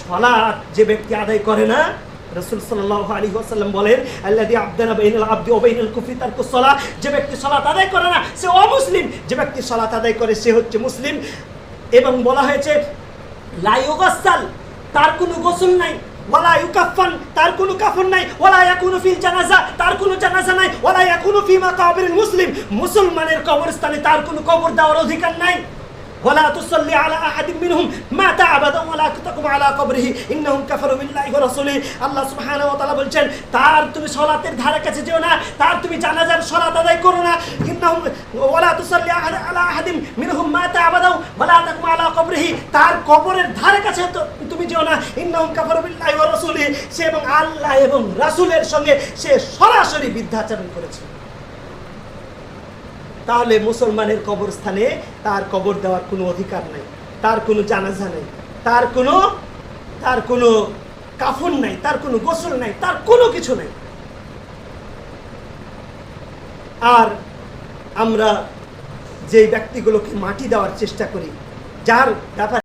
সালাত যে ব্যক্তি আদায় করে না, রাসূল সাল্লাল্লাহু আলাইহি ওয়াসাল্লাম বলেন আল্লাযী আবদানা বাইনাল আবদি ওয়া বাইনাল কুফরি তারকুস সালাহ, যে ব্যক্তি সালাত আদায় করে না সে অমুসলিম, যে ব্যক্তি সালাত আদায় করে সে হচ্ছে মুসলিম। এবং বলা হয়েছে লা ইউগাসসাল, তার কোনো গোসল নাই, ওয়ালা ইউকাফফান, তার কোনো কাফন নাই, ওয়ালা ইয়াকুনু ফিল জানাজা, তার কোনো জানাজা নাই, ওয়ালা ইয়াকুনু ফি মাকাবিরিল মুসলিম, মুসলমানের কবরস্থানে তার কোনো কবর দেওয়ার অধিকার নাই। ওয়ালা তুসাল্লি আলা আহাদিন মিনহুম মাতা আবাদান ওয়ালা তাকুম আলা কবরিহি ইন্নাহুম কাফারু বিল্লাহি ওয়া রাসূলিহি। আল্লাহ সুবহানাহু ওয়া তাআলা বলছেন তার তুমি সালাতের ধারে কাছে যেও না, তার তুমি জানাজার সালাত আদায় করো না। ইন্নাহুম ওয়ালা তুসাল্লি আলা আহাদিন মিনহুম মাতা আবাদান ওয়ালা তাকুম আলা কবরিহি, তার কবরের ধারে কাছে তুমি যেও না। ইন্নাহুম কাফারু বিল্লাহি ওয়া রাসূলিহি, সে এবং আল্লাহ এবং রাসূলের সঙ্গে সে সরাসরি বিদ্যাচরণ করেছে। তাহলে মুসলমানের কবরস্থানে তার কবর দেওয়ার কোনো অধিকার নাই, তার কোনো জানাজা নাই, তার কোনো কাফন নাই, তার কোনো গোসল নাই, তার কোনো কিছু নাই। আর আমরা যে ব্যক্তিগুলোকে মাটি দেওয়ার চেষ্টা করি, যার ব্যাপারে